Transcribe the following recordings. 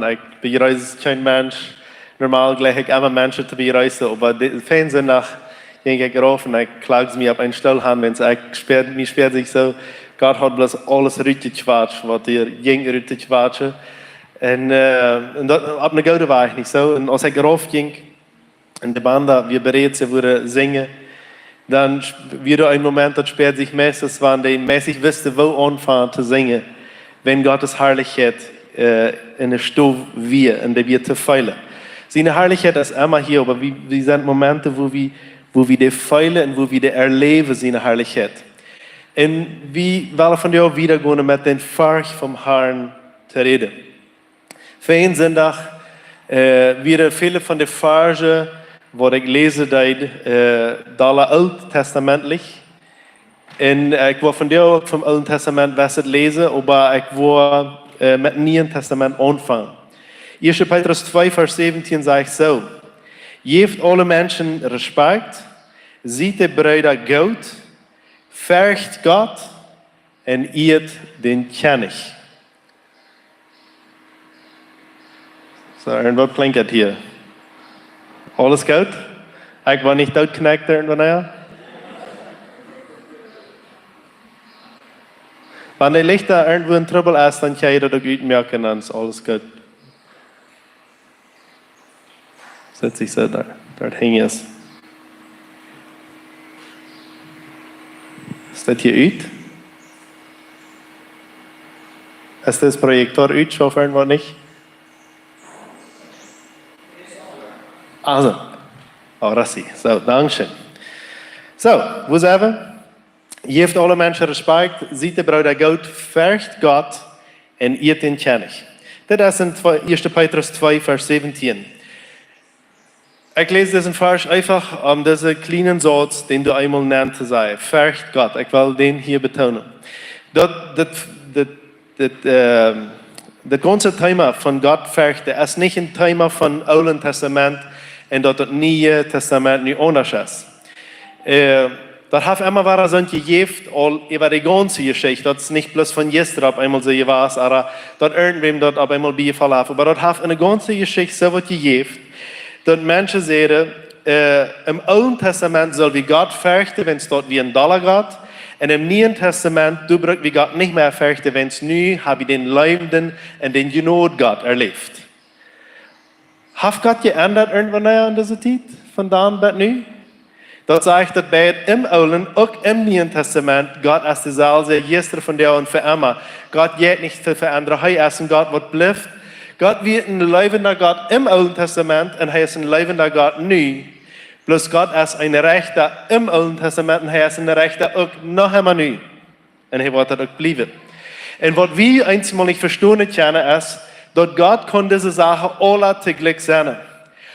waren. Ich bereise kein Mensch. Normal gleich ich immer Menschen zu bereisen, aber Fernsehen nach ging ich rauf und ich klagte mich auf einen Stuhl an, wenn mich sperrt sich so, Gott hat bloß alles richtig schwarz, was ihr ging richtig schwarz. Und ab einer Gute war ich nicht so. Und als ich rauf ging, und die Band, wir bereit sie würde singen, dann wieder ein Moment, das sperrt sich meistens, wann die mäßig wüsste, wo anfangen zu singen, wenn Gottes Herrlichkeit in der Stuhl wir, in der wir zu feilen. Seine Herrlichkeit ist immer hier, aber wir sind Momente, wo wir die feilen und wo wir die erleben, seine Herrlichkeit. Und wir wollen von dir wieder gehen, mit den Furcht vom Herrn zu reden. Für einen Sonntag wieder viele von den Versen, wo ich lese, da alttestamentlich. Und ich will von dir vom Alten Testament was lesen, aber ich will mit dem Neuen Testament anfangen. 1. Petrus 2, Vers 17 sagt so: Geeft alle Menschen Respekt, sieht die Brüder gut, fürcht Gott und ehrt den König. So, irgendwas klingt hier. Alles gut? Ich war nicht doodknackt irgendwann. Wenn die Lichter irgendwo in Trouble ist, dann kann jeder das gut merken, dann ist alles gut. Setz ich so da. Dort hing es. Ist das hier uit? Ist das Projektor uit? Schau irgendwo nicht? Also, ahora sí. So, dankeschön. So, wo sind wir? Geeft alle Menschen Respekt, sieht die Brüder gut, fürcht Gott und ehrt den König. Das ist in 1. Petrus 2, Vers 17. Ich lese diesen Vers einfach, diesen kleinen Satz, den du einmal nennt zu sein. Fürcht Gott. Ich will den hier betonen. Das ganze Thema von Gott fürchten ist nicht ein Thema von Alten Testament und das Neue Testament nicht anders ist. Das hat immer wieder so gegeben, über die ganze Geschichte. Das ist nicht bloß von gestern ab einmal so was, aber das irgendwem dort ab einmal beifallen. Aber das hat eine ganze Geschichte so was gegeben, dass Menschen sagen, im Alten Testament soll wie Gott fürchten, wenn es dort wie ein Dollar geht. Und im Neuen Testament, du brauchst wie Gott nicht mehr fürchten, wenn es nu, habe ich den Leibenden und den Genot Gott erlebt. Hat Gott geändert irgendwann in dieser Zeit? Von dann bis nu? Das sagt, dass bei im Alten, auch im Neuen Testament, Gott ist derselbe, gestern von der und für immer. Gott geht nicht zu verändern, er ist ein Gott, was bleibt. Gott wird ein leibender Gott im Alten Testament und er ist ein leibender Gott nu. Bloß Gott ist ein Rechter im Alten Testament und er ist ein Rechter auch noch einmal nu. Und er wird das auch bleiben. Und was wir einmal nicht verstehen können, ist, dass Gott kann diese Sache alle täglich sein.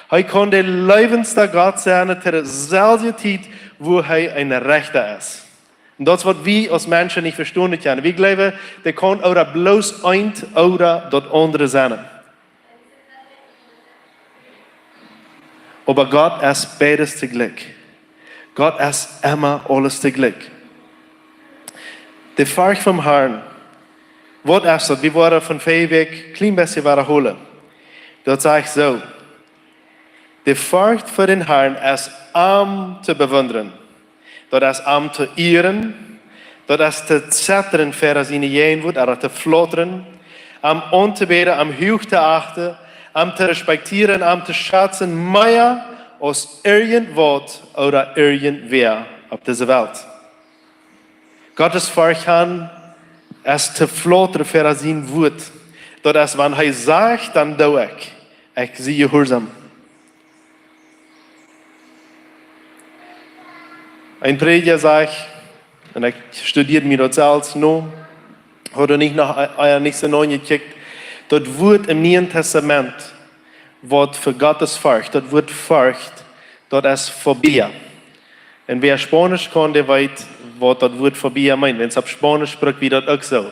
Er kann der leibendste Gott sein, zu derselben Zeit, wo er ein Rechter ist. Und das, was wir als Menschen nicht verstehen können. Wir glauben, der kann oder bloß ein oder das andere sein. Aber Gott ist beides zugleich. Gott ist immer alles zugleich. Die Furcht vom Herrn. Was ist das? Wir wollen von Feiweg ein klein bisschen wiederholen. Das sage ich so. Die Furcht für den Herrn ist zu bewundern. Das ist zu ehren. Das ist zu zittern, für seine Jeinwut, oder zu flottern. Anzubeten, hoch zu achten. Zu respektieren, zu schätzen, mehr als irgendwas oder irgendwer auf dieser Welt. Gottes Furcht ist zu flottern für sein Wort. Das ist, wenn er sagt, dann tue ich. Ich sehe gehorsam. Ein Prediger sagt, und ich studiere mir das selbst noch, hat er nicht nach euer nächsten Neuen gekickt, das Wort im Neuen Testament, Wort für Gottes Furcht, das Wort Furcht, das ist Phobia. Und wer Spanisch kann, der weiß, was das Wort Phobia meint. Wenn es auf Spanisch spricht, wie das auch so.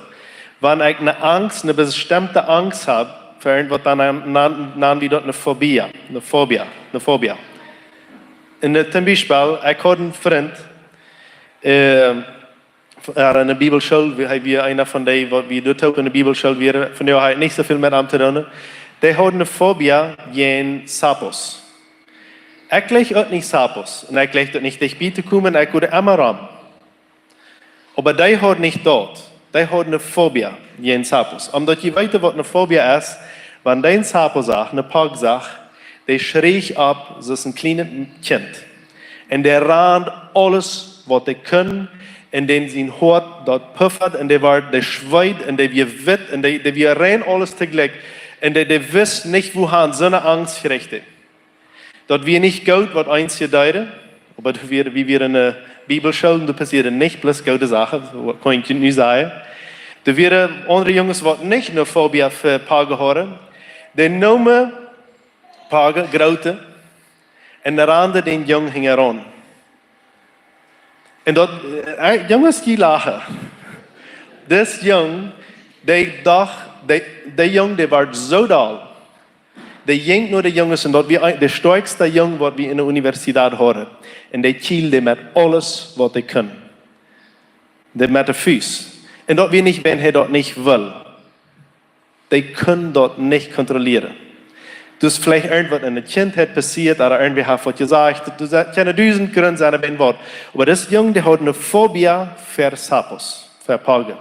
Wenn ich eine Angst, eine bestimmte Angst habe, für irgendwas, dann nennen wir das eine Phobia. Eine Phobia. Und zum Beispiel, ich hatte einen Freund, in der Bibelschule, wie einer von denen, wie dort auch in der Bibelschule wäre, von der habe ich nicht so viel mit ihm zu tun. die haben eine Phobie gegen Sapos. Ich leg auch nicht Sapos und ich leg auch nicht dich bieten kommen, ich würde immer ran. Aber die haben nicht dort. Die haben eine Phobie gegen Sapos. Omdat je weet wat eine Phobie ist, wenn dein Sapo sagt, eine Pog sagt, der schrie ab, so ist ein kleines Kind. Und der rannt alles, was der können, und den sein Hort dort puffert, und der schweit, und der wir witt, und der wir rein alles tegelijk, und der wisst nicht, wohin so eine Angst gerichtet. Dort wir nicht gut, was eins gedeutet, aber wie wir in der Bibel schauen, da passieren nicht bloß gute Sachen, so kann ich nicht sagen. Da werden andere Jungs, die nicht eine Phobie für Pagen haben, die nehmen Pagen, grote, und der andere den Jungen hängen heran. Und dort, Jungs, die lachen. Das Jung, der Jung, der war so doll. Der Jung nur der Jungs, und dort der stärkste Jung, was wir in der Universität haben. Und der killt mit alles, was die können. Der mit den Füßen. Und dort wir nicht, wenn er dort nicht will. Die können dort nicht kontrollieren. Du hast vielleicht irgendwas in der Kindheit passiert, oder irgendwie hat was gesagt, du kannst 1000 Gründe sein, wenn Wort. Aber das Junge, der hat eine Phobie für Sapos, für Pagen.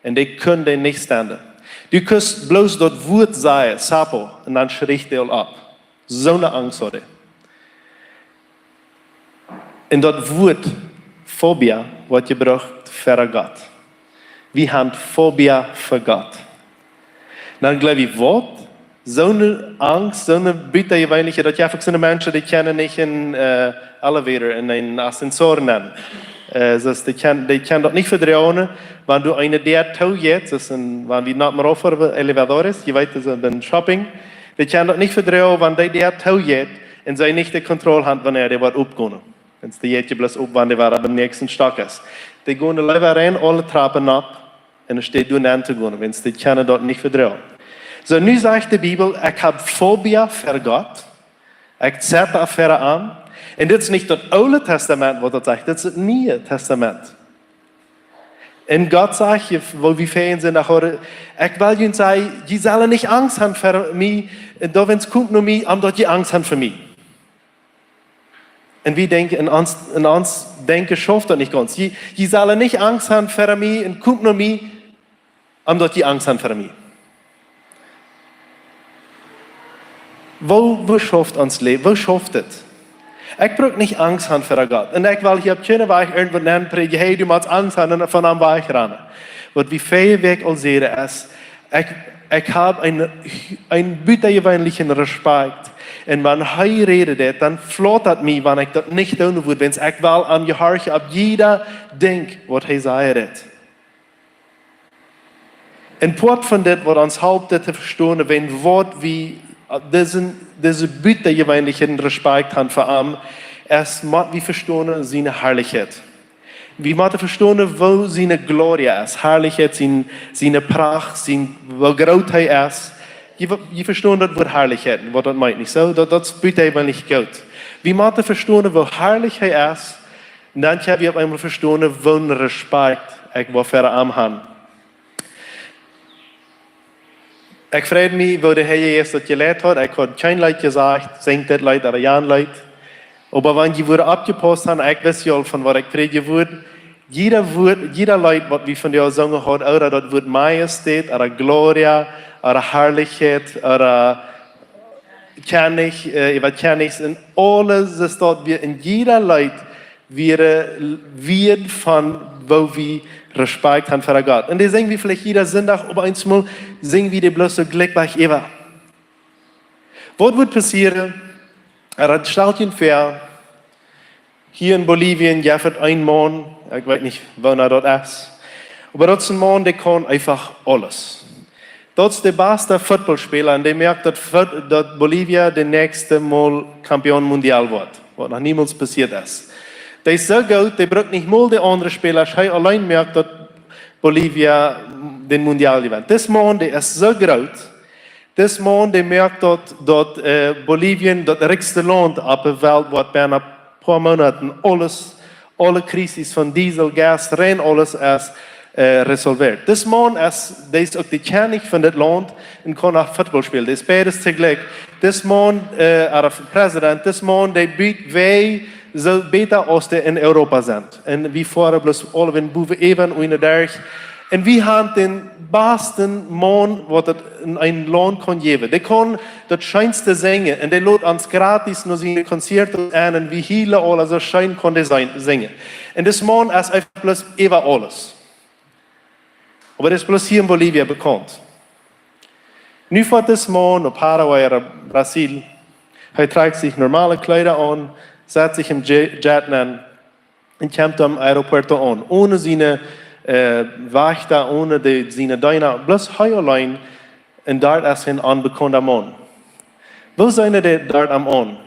Und die können den nicht standen. Du kannst bloß dort Wort sagen, Sapo, und dann schricht er ab. So eine Angst hat er. Und dort Wort, Phobie, was je braucht für Gott. Wir haben Phobie für Gott. Dann glaube ich, was? So eine Angst, so eine Bitte, dass je einfach so eine Menschen, die kennen nicht in Elevator, in einen Ascensor nennen. Die können dort nicht vertrauen, wenn du eine der Tau jetzt, wenn wir nicht mehr auf Elevator ist, je weiter so beim Shopping, die können dort nicht vertrauen, wenn der Tau jetzt und sie nicht die Kontrolle haben, wenn der wird aufgehen. Wenn die jetzt bloß auf, wenn der am nächsten Stock ist. Die gehen lieber rein, alle Treppen ab, und dann steht du nicht zu gehen, wenn die können dort nicht vertrauen. So, nun sagt die Bibel, ich habe Phobie für Gott. Ich zerre für an. Und das ist nicht das Alte Testament, was das sagt, das ist das Neue Testament. Und Gott sagt, wo wir fähig sind, ich will ihnen sagen, die sollen nicht Angst haben für mich, da wenn es kommt nur mich, aber die Angst haben für mich. Und wir denken, in uns denken, schafft das nicht ganz. Die sollen nicht Angst haben für mich, und kommt nur mich, aber die Angst haben für mich. Wo schafft uns Leben? Wo schafft es? Ich brauche nicht Angst haben für Gott. Und ich will hier keine Weich irgendwo nennen, predigen, hey, du musst Angst haben und von einem Weich ran. Was wie viel Weg als sehen ist, ich habe einen büttergewöhnlichen Respekt. Und wenn er redet, dann flottert mich, wenn ich das nicht tun würde, wenn ich will an Gehorchen ab jeder Ding, was er sagt. Und Port von dem, was uns halbt zu verstehen, wenn Wort wie diese büttergewöhnlichen Respekt haben für ihn, erst muss wir verstehen seine Herrlichkeit. Wir müssen verstehen, wo seine Glorie ist, Herrlichkeit, seine Pracht, wo Großheit ist. Wir verstehen das Wort Herrlichkeit, was das meint nicht so, das ist büttergewöhnlich gut. Wir müssen verstehen, wo Herrlichkeit ist, und dann können wir auf einmal verstehen, wo ein Respekt ich für ihn habe. Ich freue mich, wo der Herr Jesus das gelehrt hat. Ich habe kein Leid gesagt, singt das Leid oder ja Leid. Aber wenn die Worte abgepasst haben, ich weiß ja, von was ich predige würde, jeder Leid, was wir von dir gesungen haben, oder das Wort Majestät, oder Gloria, oder Herrlichkeit, oder Kenntnis, und alles ist dort, in jeder Leid wird von, wo wir Respekt haben für Gott. Und die singen wir vielleicht jeder Sonntag, aber einmal singen wir die bloß so glücklich Eva. Was wird passieren? Hat Stalchen für hier in Bolivien, ja, für einen Mann, ich weiß nicht, wo er dort ist. Aber dort ist ein Mann, der kann einfach alles. Dort ist der beste Footballspieler, und der merkt, dass Bolivien der nächste Mal Champion Mundial wird, was noch niemals passiert ist. Der ist so gut, der braucht nicht mal die anderen Spieler. Er allein merkt, dass Bolivien den Mundial gewinnt. Das Mann, der ist so groß. Das Mann, der merkt, dass Bolivien das reichste Land auf der Welt wird, bei ein paar Monaten alle Krisen von Diesel, Gas, Rein, alles ist resolveert. Das man ist ook de kern van dit land en kon naar voetbal spelen. Dat is beides tegelijk. Das man, als president, das man, die biedt wij zo beter als die in Europa zijn. En wie voren bloos alle boven even en derg. En wie hebben den besten man wat het in een land kon geven. Die kon dat schijnste zingen en die laat ons gratis naar zijn concerten aan en wie hele alles zo schijn kon die zingen. En das man is einfach bloos even alles. Aber das ist bloß hier in Bolivien bekannt. Nu fährt das Mann auf Paraguay oder Brasil. Er trägt sich normale Kleider an, setzt sich im Jet an und kommt am Aeroport an. Ohne seine Wächter, ohne seine Diener. Bloß er allein und dort ist ein unbekannter Mann. Wo sind die dort am An?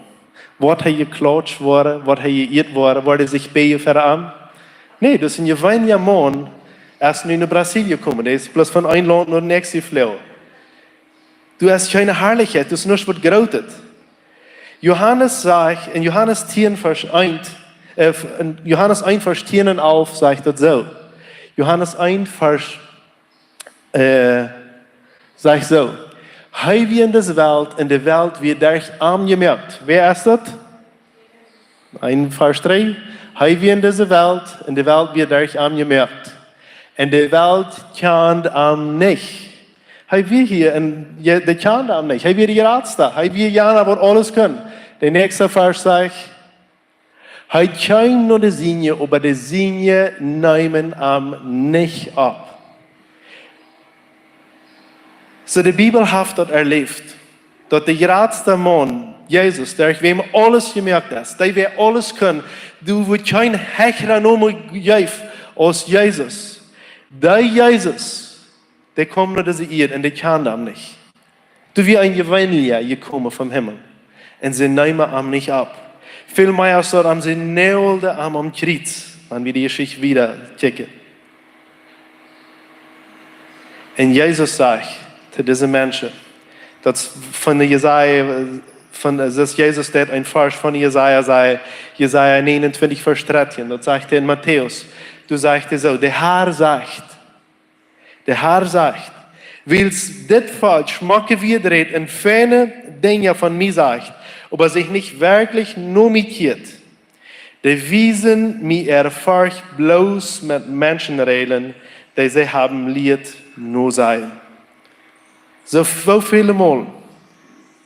Wird er geklatscht worden? Wird er geirrt worden? Wird er sich bei ihr veran? Nee, das ist ein gewöhnlicher Mann. Er ist nu naar Brazilië gekommen. Der ist bloß von einem Land naar het nächste geflogen. Du hast keine Herrlichkeit, du hast nichts was geroutet. Johannes sagt, in Johannes 10, Vers 1, in Johannes 1, Vers 10 und auf, sagt das so. Johannes 1, Vers, sagt so. Hij wie in deze Welt, in der Welt wird durch arm gemerkt. Wer ist das? 1, Vers 3. Hij wie in deze Welt, in der Welt wird durch arm gemerkt. En de Welt kent hem niet. Hij wil hier en de kent hem niet. Hij wil de raadste. Hij wil jana wat alles kan. De nächste vers zegt. Hij kijkt naar de zienje, aber de zienje nemen hem niet op. So de Bibel heeft dat erlebt. Dat de raadste man, Jezus, der wem alles gemerkt is. Die wir alles kan. Du wordt geen hechtere noemen geven als Jezus. Die Jezus, der kommt naar deze eerd en die kan hem niet. Du wie ein gewöhnlicher gekommen vom Himmel. Und sie nehmen ihm nicht ab. Vielmehr so haben sie nailde am Kreuz, wenn wir die Geschichte wieder checken. Und Jesus sagt zu diesen Menschen, dass von der Jesaja, dass Jesus der ein Vers von Jesaja sei, Jesaja 29, Vers 13, das sagt er in Matthäus. Du sagst dir so, der Herr sagt, willst dit Volk schmacke wiederredet und ferne Dinge von mir sagt, aber sich nicht wirklich nomikiert, die wiesen mir erfurcht bloß mit Menschenreden, die sie haben lied nur sein. So viele Mal,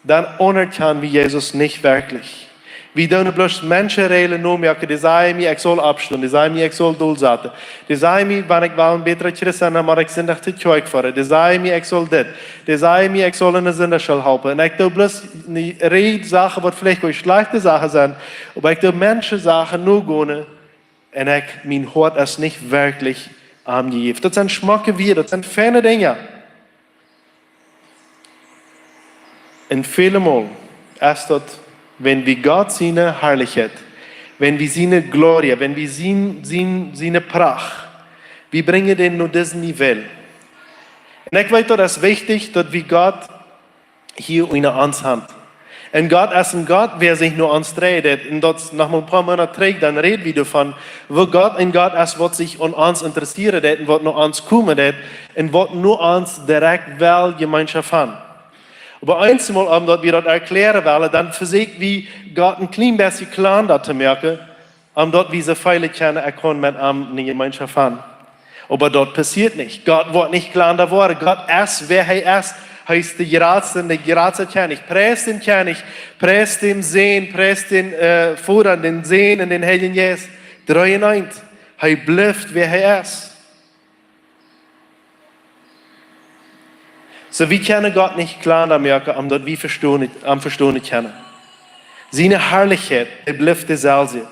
dann anerkennen wir Jesus nicht wirklich. Wir doen bloß Menschenreden nur merken, die sagen mir, ich soll abstimmen, die sagen mir, ich soll durchsetzen. Die sagen mir, wenn ich will ein besserer Christen bin, aber ich sind nicht zu Kirche fahren. Die sagen mir, ich soll das. Die sagen mir, ich soll in der Sünderschule helfen. Und ich tue bloß Rede Sachen, die vielleicht schlechte Sachen sind, aber ich tue Menschen Sachen nur gehen und mein Hort ist nicht wirklich angegeben. Das sind Schmacke wir, das sind ferne Dinge. Und viele Mal ist das, wenn wir Gott seine Herrlichkeit, wenn wir seine Glorie, wenn wir seine Pracht, wir bringen den nur diesen Niveau. Und ich weiß, das ist wichtig, dass wir Gott hier in uns haben. Und Gott ist ein Gott, wer sich nur uns dreht. Und das nach ein paar Monaten trägt, dann reden wir davon, wo Gott ein Gott ist, was sich an uns interessiert und was nur uns kümmert und was nur uns direkt will Gemeinschaft haben. Aber einmal, dass wir das erklären wollen, dann versucht wie Gott ein klein bisschen klar zu merken, dass wir so viele kennen, kann mit ihm eine Gemeinschaft haben. Aber das passiert nicht. Gott wird nicht klar geworden. Gott ist, wer er ist, heißt der Geratze kenne ich. Preis den kenne ich, preis den Sehen, preis den Fordern, den Sehen und den Heiligen Jesus. 3 in 1. Er bleibt, wer er ist. So wir kennen Gott nicht klar merken, dass wir verstehen kennen. Seine Herrlichkeit, bleibt dieselbe.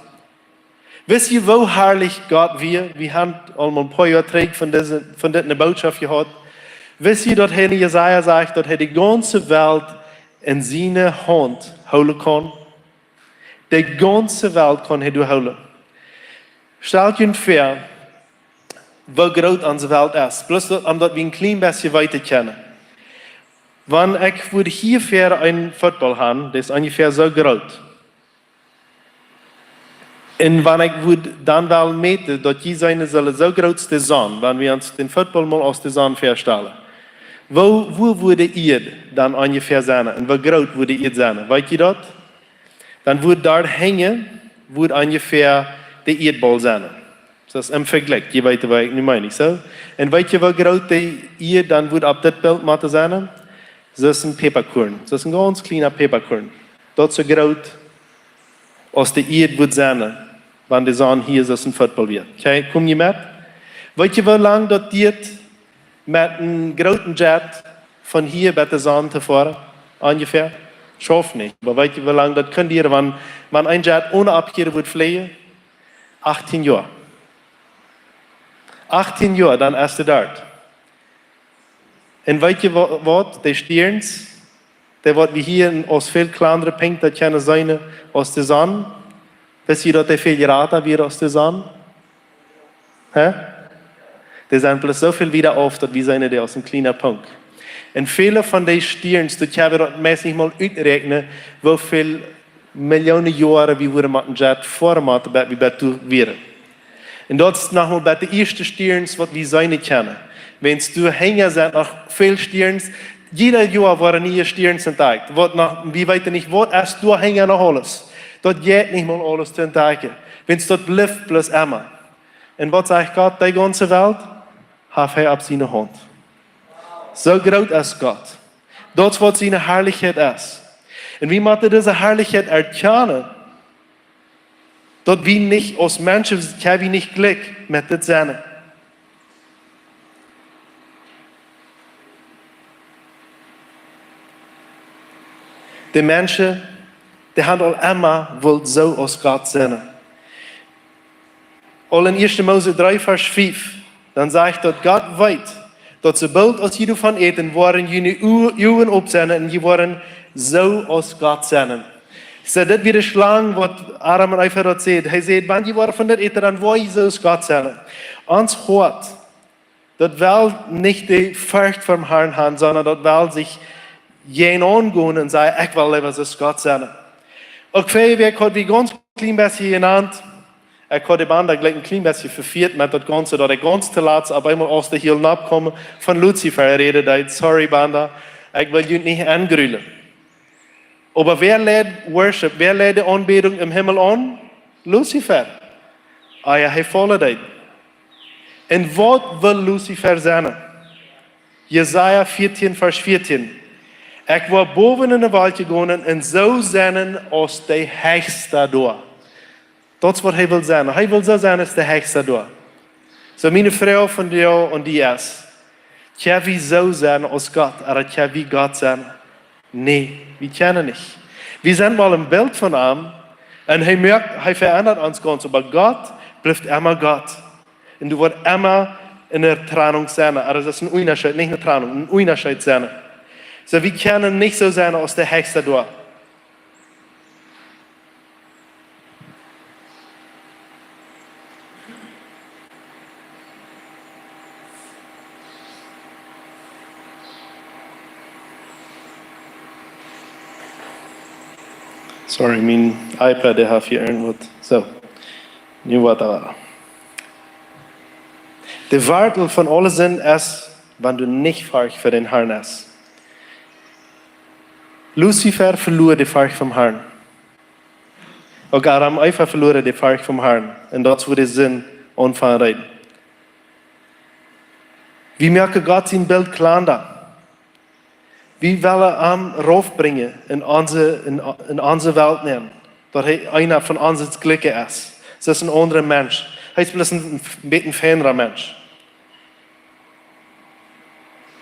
Wisst ihr, wo herrlich Gott wir? Wir haben einmal ein paar Jahre von dieser Botschaft gehabt. Wisst ihr, dass Herr Jesaja sagt, dass er die ganze Welt in seine Hand holen kann? Die ganze Welt kann er durchholen. Stellt euch vor, wo groß unsere Welt ist. Bloß, omdat wir ein klein bisschen weiter kennen. Wenn ich würde hierfür ein Football haben, das ist ungefähr so groß. En wanneer ik would dan wel meten dat je zijn zullen zo groot de zon, wanneer we ons den voetbal mal als de zon verstellen. Wo würde ihr dann ungefähr sein? Und wie groß würde ihr sein? Weißt ihr das? Dann würde dort hängen, würde ungefähr der Erdball sein. Das ist im Vergleich, je weiter, was ich nicht meine. So? Und weißt ihr, wie groß ihr dann würde auf das Bild machen sein? Das ist ein Pepperkorn. Das ist ein ganz kleiner Pepperkorn. Das ist so groß, als der Erde würde sein, wenn die Sonne hier so ein Football wird. Okay, kommt ihr mit? Weißt ihr, wie lange das geht? Mit einem großen Jet von hier bis der Sonne zu fahren, ungefähr. Ich hoffe nicht, aber weißt du, wie lange das könnt ihr, wenn ein Jet ohne Abkehr wird fliegen? 18 Jahre. 18 Jahre, dann ist er dort. Und weißt du was? Die Sterns, der wird wie hier aus viel kleineren Punkten, das kann sein aus der Sonne. Wisst ihr, dass der viel geraten wird aus der Sonne? Hä? Die sind bloß so viel wieder auf, dass wir sind die aus einem kleinen Punkt. Und viele von den Sternen, das können wir meistens mal ausrechnen, wie viele Millionen Jahre wir mit dem Jet vormachen, wie wir wären. Und das ist nochmal bei den ersten Sternen, was wir sein können. Wenn du hängen sind nach vielen Sternen, jeder Jahr waren nie Sternen entdeckt. Wir wissen nicht, was ist du hängen noch alles. Dort geht nicht mal alles zu entdecken. Wenn es dort bleibt, bloß immer. Und was sagt Gott, die ganze Welt? Hat er auf seine Hand. So groß ist Gott. Das ist, was seine Herrlichkeit ist. Und wie macht er diese Herrlichkeit erkennen? Dass wir nicht als Menschen, haben wir nicht Glück mit dem Sinne. Die Menschen, die haben all immer wohl so aus Gott sein. All in 1. Mose 3, Vers 5. Dann sagt dort, Gott weiß, dass sobald als je davon eten, waren jene Uhren opzenden und je waren so aus Gott sein. So, das wird schlagen, was Adam und Eva dort sagt. Er sagt, wenn je waren von das eten, dann war ich so aus Gott sein. Uns hört, das will nicht die Furcht vom Herrn haben, sondern das will sich jen angehen und sagen, ich will lieber so aus Gott sein. Auch Feuerwerk hat wie ganz klein bisschen genannt. Ich habe die Band gleich ein klein bisschen verfehlt mit das Ganze, da der ganze Latz aber immer aus der Hielen abkommen, von Lucifer redet, sorry Banda, ich will dich nicht angrüllen. Aber wer lädt Worship, wer lädt die Anbetung im Himmel an? Lucifer. Ah ja, volle Zeit. Und was will Lucifer sein? Jesaja 14, Vers 14. Ich war boven in der Wald gegangen und so sein als der Höchste da. Das ist, was er will sein. Er will so sein als der Höchste da. So meine Frau von dir und die ist. Kann wir so sein als Gott, aber kann wie Gott sein? Nee, wir können nicht. Wir sind mal ein Bild von ihm und er merkt, er verändert uns ganz, aber Gott bleibt immer Gott. Und du wirst immer in der Trennung sein. Aber das ist ein Unterschied, nicht eine Trennung, ein Unterschied sein. So, wir können nicht so sein als der Höchste da. Sorry, mein iPad, der hat hier irgendwas. So, nu wat da. Der Wert von allen Sinn ist, wenn du nicht Furcht für den Herrn hast. Lucifer verlor die Furcht vom Herrn. Auch Adam einfach verlor die Furcht vom Herrn. Und das wurde Sinn anfangen reden. Wie merken Gott sein Bild klar da? Wie will er ihn raufbringen in unsere Welt nehmen? Dass er einer von uns Glück ist. Das ist ein anderer Mensch. Er ist bloß ein bisschen fairer Mensch.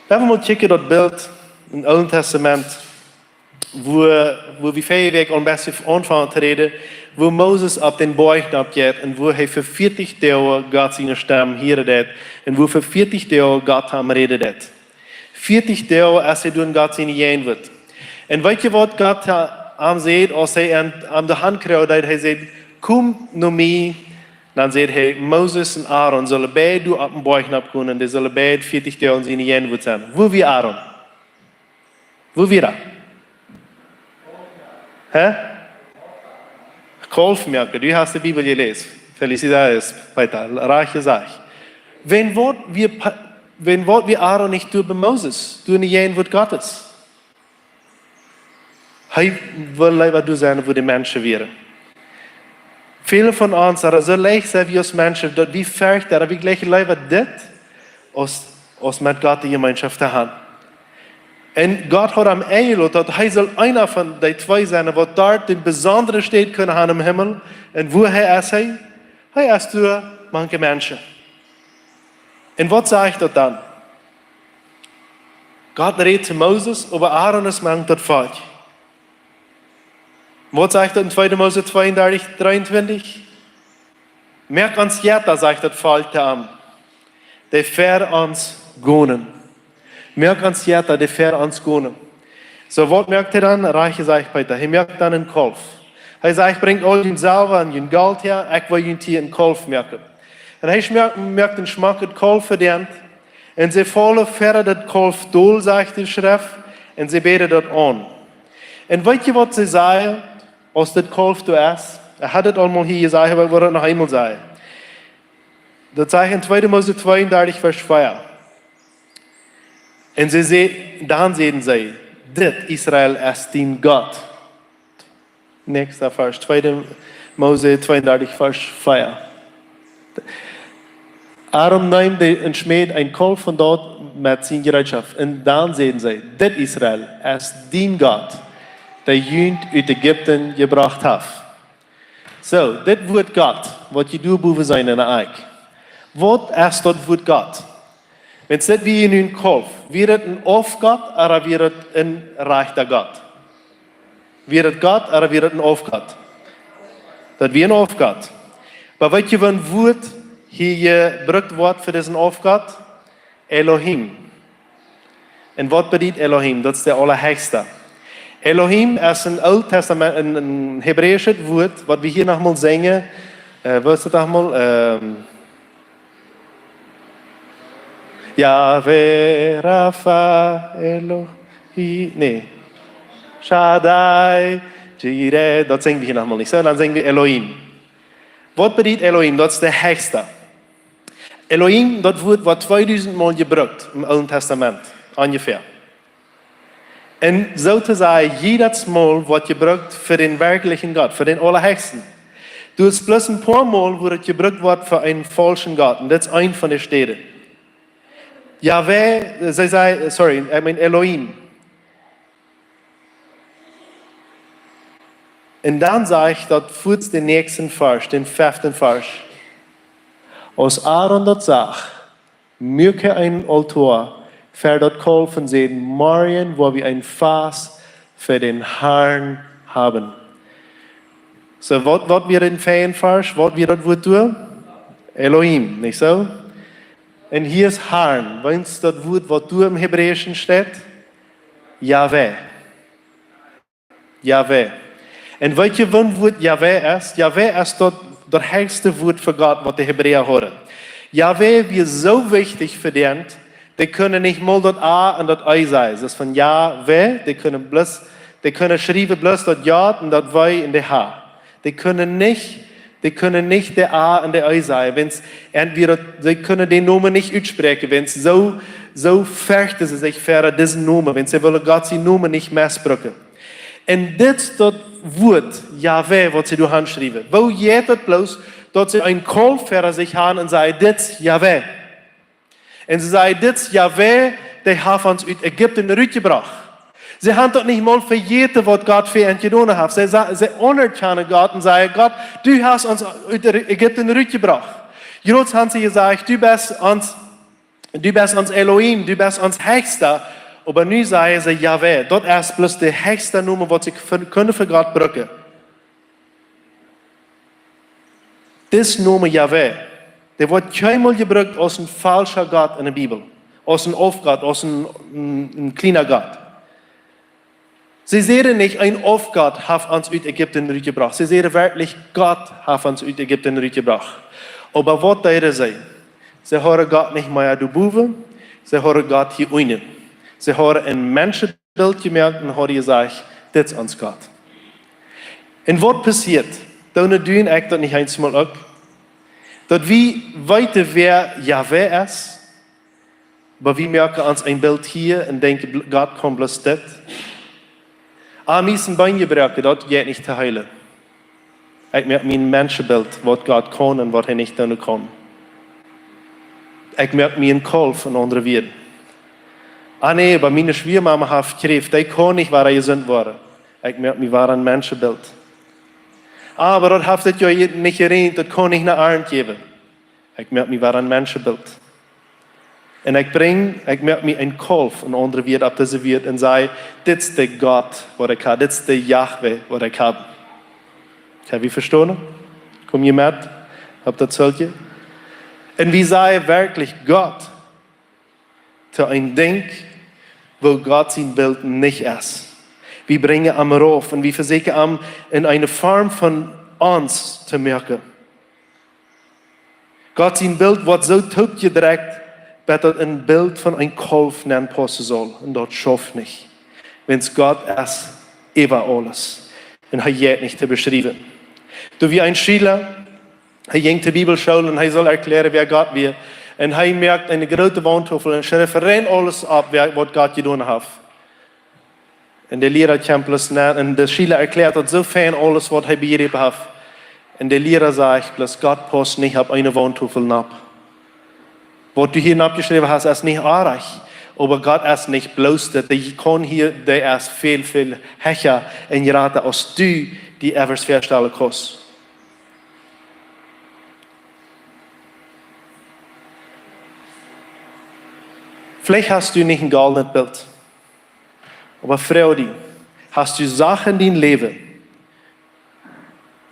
Wenn wir mal kicken, das Bild im Alten Testament, wo wir Feuerwerk am besten anfangen zu reden, wo Moses auf den Berg abgeht und wo er für 40 Tage Gott seine Stimme hören und wo für 40 Tage Gott am redet. 40 Tage, als er durch Gott seine Jähen wird. Und weißt du, was Gott am sagt, als er an der Hand kriegt, er sagt, komm nur mir. Dann sagt er, Moses und Aaron sollen beide auf den Berg abkommen und die sollen beide 40 Tage seine Jähen wird sein. Wo wir Aaron? Wo wir da? Hä? Kolfmerke, du hast die Bibel gelesen. Felicidades, weiter, reiche Sache. Wenn wir Aaron nicht tun bei Moses, du nicht jeden Wort Gottes. Hij will lieber du sein, wo die Menschen wären. Viele von uns sind so leicht, wie uns Menschen, dass wir fürchten, dass wir gleich lieber das, als mit Gott die Gemeinschaft zu haben. Und Gott hat am eingeladen, dass er soll einer von den zwei sein, der dort den besonderen steht können haben im Himmel. Und wo er ist, er ist durch manche Menschen. Und was sage ich dort dann? Gott redet zu Moses, aber Aaron ist manchmal dort falsch. Was sagt er in 2. Mose 32, 23? Merk ans Hjärta, sagt das falsche am. Det får ans gonen. Merk ans Hjärta, det får ans gonen. So, was merkt er dann? Reiche sage ich weiter. Er merkt dann einen Kolf. Er sagt, bringt all den Salve und den Gold her, ich will ihn hier einen Kolf merken. Und er merkt den Schmack, den Kolf verdient. Und sie vollen fertig das Kolf dool, sagt die Schrift, und sie beten das an. Und weißt du, was sie sagen? Als das Kolf du ist, hat es einmal hier gesagt, aber ich würde noch einmal sagen. Das zeigt in 2. Mose 32, Vers 4. Und dann sehen sie, das Israel ist dein Gott. Nächster Vers, 2. Mose 32, Vers 4. Aaron nimmt und schmiert ein Kolf von dort mit seiner Gerätschaft. Und dann sehen sie, das Israel ist dein Gott, der Jünd aus Ägypten gebracht hat. So, das wird Gott, was du bewe sein in der Eik. Was ist das Wort Gott? Wenn es nicht wie in einem Kolf, wird es ein Aufgott oder wird es ein reicher Gott? Wird es Gott oder wird es ein Aufgott? Das wird ein Aufgott. Aber weißt du, wenn ein Wort hier gebraucht wird für diesen Aufgott? Elohim. Und was bedeutet Elohim? Das ist der Allerhöchste. Elohim ist ein Altes Testament, ein hebräisches Wort, was wir hier nochmal singen. Was ist das nochmal? Yahweh, Rapha, Elohim, nee. Shaddai, Jireh, das singen wir hier nochmal nicht. So, dann singen wir Elohim. Was bedeutet Elohim? Das ist der Höchste. Elohim, das Wort wird 2000 Mal gebraucht im Alten Testament, ungefähr. Und sozusagen jedes Mal wird gebraucht für den wirklichen Gott, für den Allerhöchsten. Du hast bloß ein paar Mal, wo es gebraucht wird für einen falschen Gott. Und das ist ein von den Städten. Yahweh, Elohim. Und dann sage ich, dort führt den nächsten Vers, den 5. Vers. Aus Aaron dort sagt, mirke ein Altar, für dort kaufen sehen, Marien, wo wir ein Fass für den Herrn haben. So, was wir in Ferien Vers, was wir dort tun? Elohim, nicht so? Und hier ist Herrn. Weißt du das Wort, was du im Hebräischen steht? Yahweh. Yahweh. Und weißt du, wann Wort Yahweh ist? Yahweh ist das höchste Wort für Gott, was die Hebräer hören. Yahweh wird so wichtig für den, die können nicht mal das A und das I sein. Das ist von Yahweh, die können schreiben bloß das J und das W in der H. Die können nicht der A und der I sein. Sie können den Namen nicht aussprechen, wenn es so fürchten sie sich für diesen Namen, wenn sie wollen Gott seinen Namen nicht missbrauchen. Und das ist das Wort, Yahweh, was sie durch handschreiben. Wo jeder bloß, dass sie ein Kolf für sich haben und sagen, das ist Yahweh. Und sie sagen, das ist Yahweh, der hat uns aus Ägypten rausgebracht. Sie haben doch nicht mal für jeden, was Gott für uns getan hat. Sie anerkennen Gott und sagen, Gott, du hast uns aus Ägypten rausgebracht. Jetzt haben sie gesagt, du bist uns Elohim, du bist uns Höchster. Aber nun sagen sie Yahweh. Dort ist bloß die höchste Nummer, was sie können für Gott brauchen. Das Name Yahweh, der wird keinmal gebraucht als ein falscher Gott in der Bibel. Als ein Aufgott, als ein kleiner Gott. Sie sehen nicht, ein Aufgott hat uns aus Ägypten rausgebracht. Sie sehen wirklich, Gott hat uns aus Ägypten rausgebracht. Aber was tun sie? Sie hören Gott nicht mehr, du Buwe. Sie hören Gott hier unten. Sie haben ein Menschenbild gemerkt und haben gesagt, das ist uns Gott. Und was passiert? dan doen ik dat niet eens mal ook. Dat wie weten wer Yahweh is, maar wie merken ons een beeld hier en denken, God komt bloß dit. Am meisten bijgebruiken dat geht niet te heilen. Ik merk mijn mensenbeeld, wat God kon en wat hij niet doen kon. Ik merk mijn kolf en andere weer. Nee, aber meine Schwiegermama hat gekregen, die kon nicht, waar hij gezond worden. Ik merk, mir war een mensenbeeld. Aber dat heeft het je niet gereend, dat kon ik naar Arend geven. Ik merk, mir war een mensenbeeld. En ik merk me een kolf en andere weer op deze wereld en zei, dit is de God wat ik heb, dit is de Yahweh wat ik heb. Heb je verstaan? Kom je met? Heb dat zulke? En wie zei werkelijk God? Te een denk, wo God zijn beeld niet is. Wir bringen am rauf und wir versuchen am in eine Form von uns zu merken. Gott sein Bild wird so gedrückt, dass das ein Bild von einem Kolf nennen passen soll. Und das schafft nicht. Wenn es Gott ist, über alles. Und er geht nicht zu beschreiben. Du wie ein Schüler, er ging zur Bibelschule und er soll erklären, wer Gott wird. Und er merkt eine große Wandtafel und er referent alles ab, was Gott getan hat. Und der Lehrer kam bloß nach und der Schüler erklärt hat so fein alles, was er begriffen hat. Und der Lehrer sagt, bloß Gott passt nicht auf eine Wandtafel ab. Was du hier abgeschrieben hast, ist nicht arg. Aber Gott ist nicht bloß das. Der kann hier, der ist viel, viel höher in Rate als du, die etwas verstellen kannst. Vielleicht hast du nicht ein goldenes Bild. Aber Freude, hast du Sachen in deinem Leben,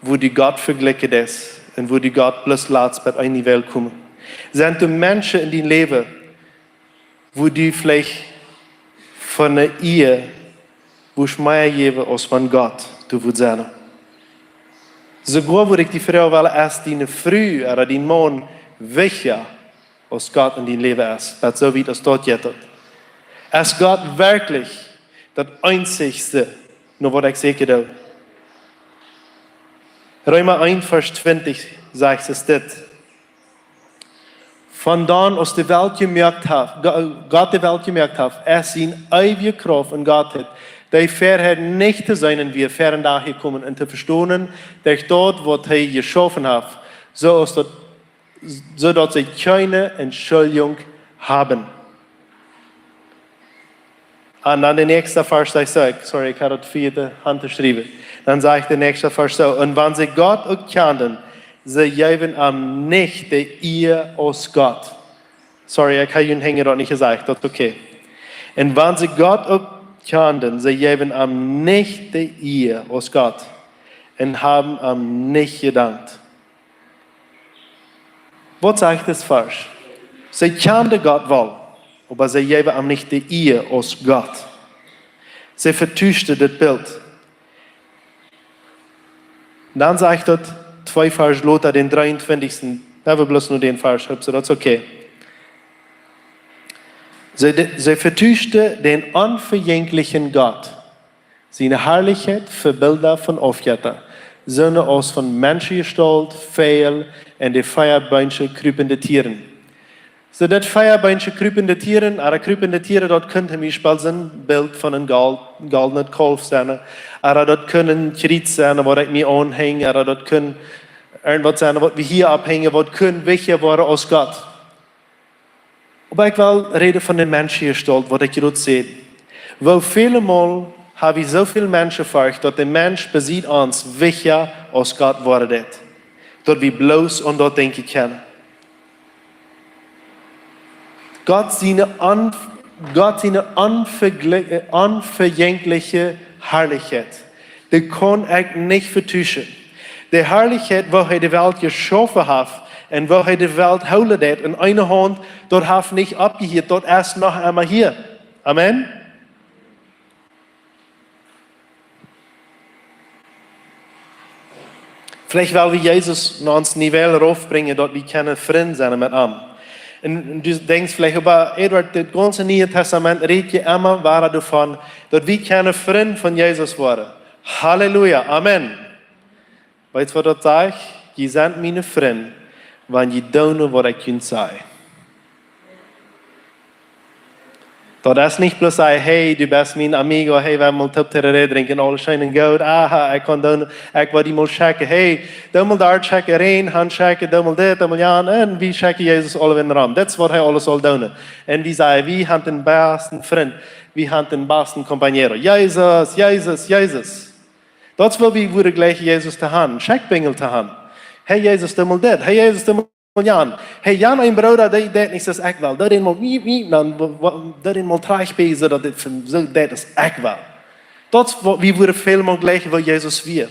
wo du Gott verglichen ist und wo du Gott bloß lässt, bei einer Welt kommen? Sind du Menschen in deinem Leben, wo du vielleicht von einer Ehe, wo ich mehr gebe als von Gott, du würdest sagen? Sogar wo ich die Frau will, erst deine Früh oder dein Mann wichtiger als Gott in deinem Leben ist. Das so wie das dort geht. Ist Gott wirklich das Einzigste, nur was ich sage. Römer 1, Vers 20 sagt es das. Von dann aus der Welt gemerkt hat, Gott die Welt gemerkt hat, es ihn ewige Kraft und Gott hat, die Fähigkeit nicht zu sein und wir fern daher kommen und zu verstehen, dass dort, was er geschaffen hat, so dass sie keine Entschuldigung haben. Und dann der nächste Vers sagt, sorry, ich habe das vierte Hand geschrieben. Dann sagt der nächste Vers so, und wenn sie Gott erkennen, sie geben am nicht der Ehe aus Gott. Sorry, ich habe Ihnen Hänger dort nicht gesagt, das ist okay. Und wenn sie Gott erkennen, sie geben am nicht der Ehe aus Gott und haben am nicht gedankt. Was sagt das falsch? Sie kennen Gott wohl, aber sie geben am nicht die Ehe aus Gott. Sie vertuschten das Bild. Dann sagt das 2 Vers Lothar, den 23. Da wir bloß nur den Vers, das ist okay. Sie vertuschten den unvergänglichen Gott, seine Herrlichkeit für Bilder von Aufgötter, sondern aus von Menschengestalt, Fehl und die Feierbeinchen krüpende Tieren. So das Feierbeinchen krüpende Tieren, aber krüpende Tiere, dort könnte mich bald ein Bild von einem goldenen Kolf sein, aber dort können Krieg sein, wo ich mich anhänge, aber dort können irgendwas sein, was wir hier abhängen, was können welche Worte aus Gott. Aber ich will reden von den Menschengestalt, was ich gerade sehe. Weil viele Mal habe ich so viele Menschen gefragt, dass der Mensch besieht uns, welcher aus Gott wurde. Dort wir bloß und dort denken können. Gott seine unvergängliche Herrlichkeit, die kann ich nicht vertuschen. Die Herrlichkeit, wo er die Welt geschaffen hat und wo er die Welt holen hat, in einer Hand, dort hat nicht abgehört, dort erst noch einmal hier. Amen. Vielleicht weil wir Jesus noch ans Niveau raufbringen, dort wir keine Freunde sein mit ihm. Und du denkst vielleicht, aber Edward, das ganze Neue Testament redet ja immer davon, dass wir keine Freunde von Jesus waren. Halleluja, Amen. Weet je wat dat zegt? Je bent mijn vriend, wanneer je doet wat ik kunt zeggen. Dat is niet bloß zeggen, hey, du bist mijn amigo, hey, we moeten op terreur drinken, alles schijn en goud, aha, ik kan doen, ik wil die mal checken, hey, doe mal daar checken, rein, hand checken, doe mal dit, doe mal ja, en wie checken Jezus alle in de ram. Dat is wat hij alles zal doen. En wie zei, wie heeft een beste vriend, wie heeft een beste compañero? Jezus, Jezus, Jezus. Dat is wat we worden gleich Jezus te gaan, checkbingel te gaan. Hey, Jezus, doe mal dit, hey, Jezus, doe mal Jan, hey Jan, een broeder, dat niet zoals ik wil. Dat is mal wiep, dat is mal traagbezen, dat is zo, dat is ik wel. Dat is wat we worden veel meer gleich wat Jezus weer.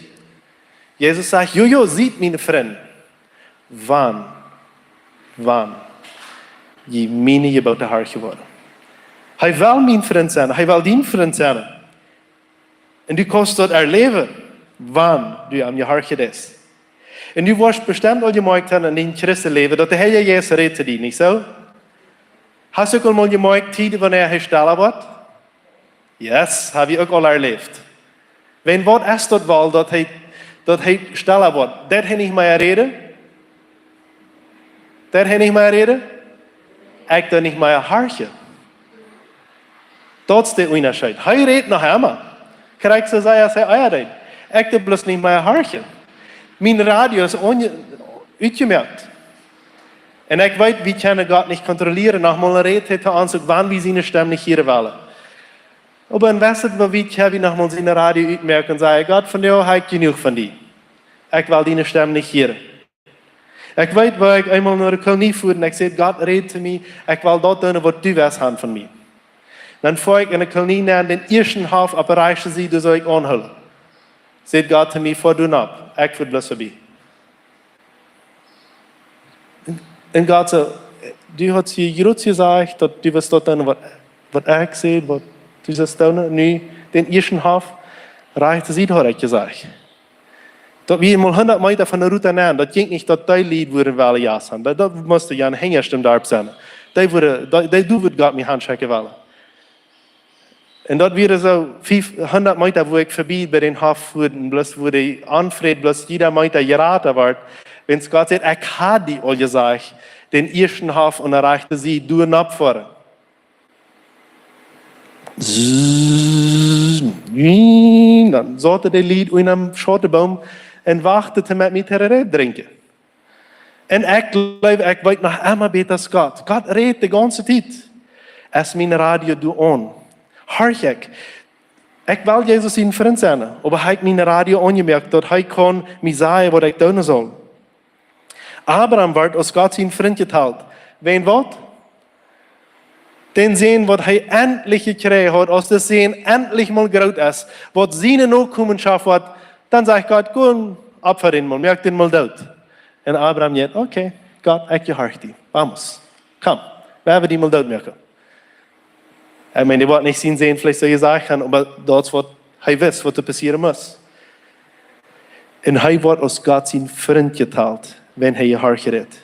Jezus zegt, jojo, ziet mijn vriend. Wanneer je mijn je buiten haar geworden. Hij wil mijn vriend zijn, hij wil die vriend zijn. En du kost dat erleven, wanneer du aan je hart is. En du was bestemd al je maakt hebben in Christenleven, dat de Heer Jezus redt te dienen, niet zo? Hast du ook al mal gemaakt tijden wanneer hij stiller wordt? Yes, heb je ook al erleefd. Wenn wat is dat wel dat hij stiller wordt? Dat hij niet meer reden? Dat hij niet meer reden? Ik dan niet meer hartje. Dat is de onderscheid. Hij redt nog helemaal. Krijg ze zei als hij eieren. Ik dan bloß niet meer hartje. Mijn radio is uitgemerkt. En ik weet, we kunnen God niet controleren. Nochmal een reden te aanzoeken, wanneer we zijn stem niet hier willen. Aber in Westen, waar we hebben nochmal zijn radio uitmerken en zeggen, God, van jou heb ik genoeg van die. Ik wil die stem niet hier. Ik weet, waar ik eenmaal naar de kolonie voer en ik zei, God, red te mij. Ik wil dat doen wat du wist aan van mij. Dan voor ik in de kolonie naar de eerste half op een reisje zie, dan zou ik aanhullen. Zegt God te mij, voor doen op. Ik word bloß erbij. En God zei, du hast je groot gezegd, dat du was dat doen wat ik zei, wat du zegt doen. Nu, den eerste half, reichte sie, had ik gezegd. Dat we eenmaal 100 meter van de route namen, dat ging niet dat die lied worden wel jas gaan. Dat moest je een hengerstem daarop zijn. Die doet God met handchecken willen. En dat weer zo 500 meter, wo ik voorbij bij den Hof voerde, bloß wo die aanvreed, bloß jeder meter geraten wordt. Wenn Gott sagt, ik had die al gezegd, den eerste Hof und erreichte sie, du napvoeren. Dan zat de lied in een schottenboom en wachtte met mij te drinken. En ik weet nog immer beter als God. God redt de ganze tijd. Als mijn radio doet aan. Hartjek. Ik wil Jezus zijn vriend zijn. Maar hij heeft mijn radio aangemerkt dat hij kan mij zeggen wat ik doen zal. Abraham werd als God zijn vriend geteld. Weet wat? Den zien wat hij endlich gekregen had, als de zin endlich mal groot is, wat zijn nakomenschap wordt, dan zegt God, kom, opfer den mal, merk den mal dood. En Abraham zegt, oké, God, ik je hart die, vamos, kom, we hebben die mal dood merken. Ik meine, die wordt niet zien zijn, vielleicht zou je zeggen, maar dat is wat hij wist, wat er passeren moest. En hij wordt als God zijn vriend geteld, wenn hij je hart geredt.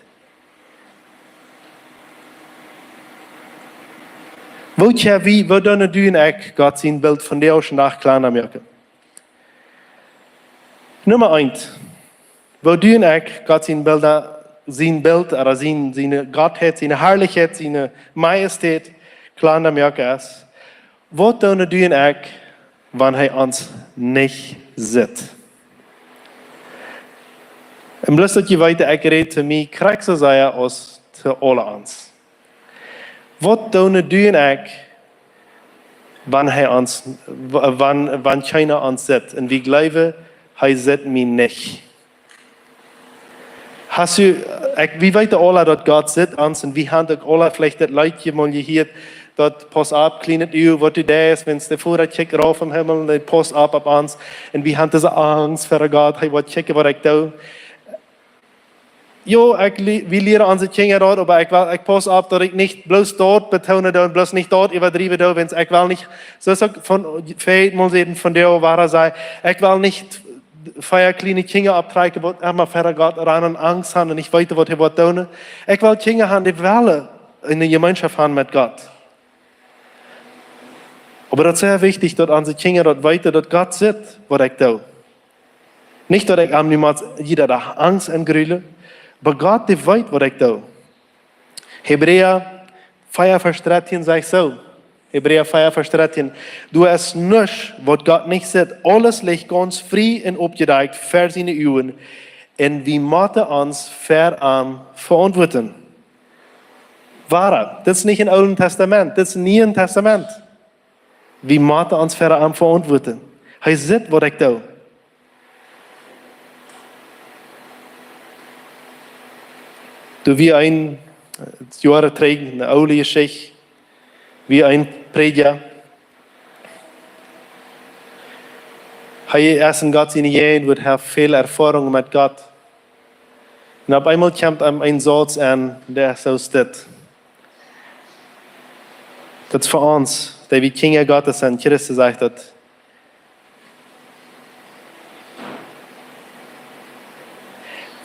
Weet je wat doen ik God zijn beeld van de ocean nach klaar merken? Nummer 1. Wat doe ik God zijn beeld, oder zijn Godheid, zijn Herrlichkeit, zijn Majesteit klaar merken is? Wat doen ik wanneer hij ons niet zit? En bloß dat je weet, ik reed te mij, krijg ze zeggen als te alle ons. Wat doen ik wanneer keiner ons zit? En we geloven, hij zit mij niet. We weten alle dat God zit ons en we hebben ook alle vielleicht dat leidje mal hier, dat pas op, klein u, wat u daar is, wenn es de vooruit kijkt rauf im Himmel, dat pas op ons. En we hebben deze angst voor God, hij wat checken wat ik doe. Jo, we leren onze kinderen dat, maar ik pas op dat ik niet bloß dort betonen doe, bloß niet dort überdrijven doe, wenn ik wil niet, zoals ik van von der Ware zei, ik wil niet voor kleine kinderen optrekken, wat immer verder gaat, ran en angst hebben en niet weten wat hij wat doen. Ik wil kinderen hebben die willen in de gemeenschap gaan met God. Maar dat is sehr wichtig, dat onze kinderen dat weten, dat God zit, wat ik doe. Nicht, dass ich am niemals jeder da Angst angrühle, aber Gott, der weiß, was ich tue. Hebräer 5, Vers 13 sagt so. Hebräer 5, Vers 13. Du hast nichts, was Gott nicht sagt. Alles liegt ganz frei und opgedeckt für seine Augen. Und wir müssen uns verantworten. Warum? Das ist nicht im Alten Testament. Das ist nie im Testament. Wir müssen uns verantworten. Er sieht, was ich tue. Du wie ein Jahre trägt, eine oude Geschichte, wie ein Prediger. Er erst in Gott seine Jahre und hat viel Erfahrung mit Gott. Und auf einmal kommt ihm ein Satz an, der so steht. Das ist für uns, die wir Kinder Gottes sind. Christus sagt das.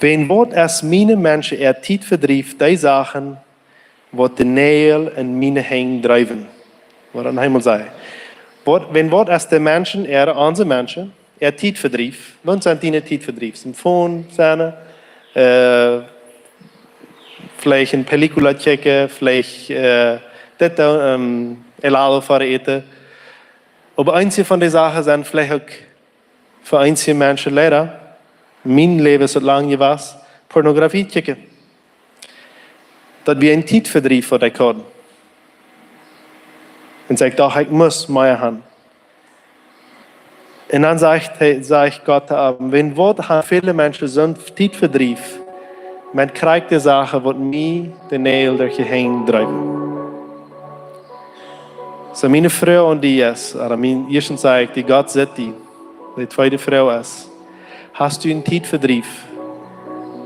Wenn Wort als meine Menschen Zeit verdrieft, die Sachen, wat de Nägel in meine Hängen drijven. Wat een hemel zei. Wenn Wort als de Menschen, onze Menschen, Zeit verdrieft, dan zijn die Zeit verdrieft. Zum Phone, seine, vielleicht een Película checken, vielleicht dit Elado voor eten. Aber einige von den Sachen sind vielleicht auch für einige Menschen leider, mein Leben so lange was, Pornografie checken. Dat wir een Tijdverdrief voor die hadden. En zei ik, doch, ik muss mij gaan. En dan sagt Gott, wenn Wort haben viele Menschen so ein Tijdverdrief, man krijgt die Sache, wat mij de Nägel durch die Hänge drijven. So meine Frau und die ist, oder mein ersten sagt, die Gott sieht die zweite Frau ist, hast du ein Tijdverdrief?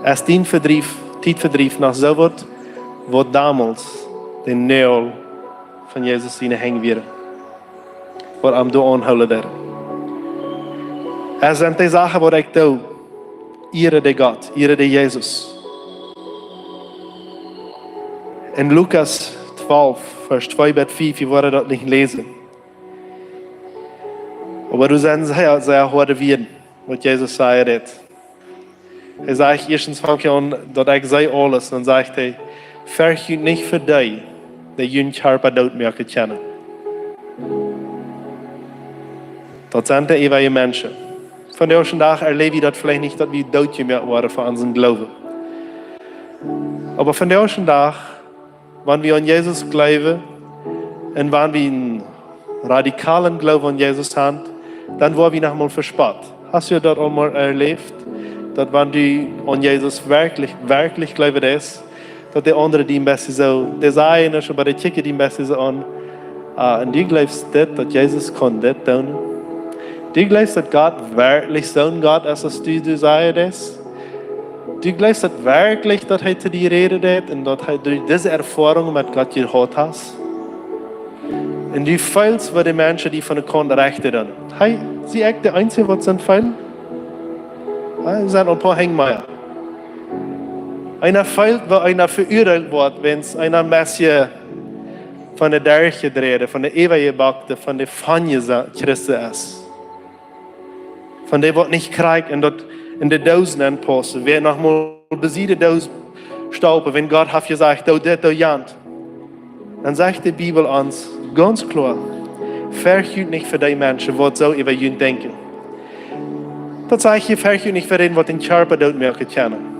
Als die Tijdverdrief noch so wird, wo damals den Nägel von Jesus in hängen wäre. Wat am do aanhouden daar. Es sind die Sachen, die ich tue. Ehre de Gott, ehre de Jesus. In Lukas 12, Vers 2 bis 5, ich wollte das nicht lesen. Aber du sagst sehr harte werden, was Jesus sagt. Sagt erstens an, dass ich sei alles, dann sagt er, vergeet nicht für dich, die jün Körper dood merken kennen. Das sind die ewige Menschen. Von der ersten Tag erlebe ich das vielleicht nicht, dass wir dood gemerkt worden für unseren Glauben. Aber von der ersten Tag, wenn wir an Jesus glauben und wenn wir einen radikalen Glauben an Jesus haben, dann wollen wir nochmal verspart. Hast du das einmal erlebt? Dass wenn du an Jesus wirklich glaubst, dass die anderen die beste so, der sei nicht, aber die checken die beste so an. Und du glaubst das, dass Jesus kann das tun. Du glaubst, dass Gott wirklich so ein Gott ist, als du sagst. Du glaubst, dass wirklich, dass er zu dir redet und dass du diese Erfahrung mit Gott gehabt hast. Und du fehlst für die Menschen, die von der Kante rechten dann. Hey, sie echt die Einzige, was sind fehlen? Sie sind ein paar Hängmeier. Einer fehlt, weil einer verurteilt wird, wenn es einer Messie von der Därche dreht, von der ewige Bakte, von der Fanje Christus ist. Von der wird nicht kriegt und dort in der Dosen anpassen. Wer nochmal besiedelt Dosen stauben, wenn Gott hat gesagt, du das, du jant. Dann sagt die Bibel uns ganz klar, verhüt nicht für die Menschen, die so über ihn denken. Das sage ich, verhüt nicht für den, die den Körper dort merken können.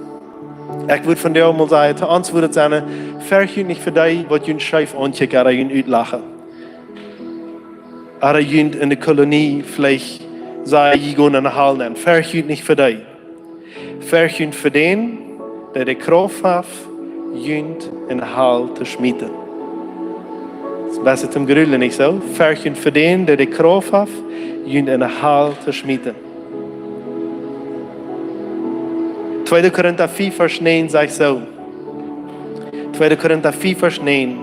Ich würde von der mal sagen, zu uns würde es sein, verhüt nicht für die, die ihn schief anchecken oder ihn uitlachen. Oder ihn in der Kolonie vielleicht sagen, ich gehe in den Hall nehmen. Verhüt nicht für die. Verhüt für den, der die Kraft hat, ihn in den Hall zu schmieden. Das ist besser zum Grüllen, nicht so? Verhüt für den, der die Kraft hat, ihn in den Hall zu schmieden. 2. Korinther 4, Vers 9 sagt so. 2. Korinther 4, Vers 9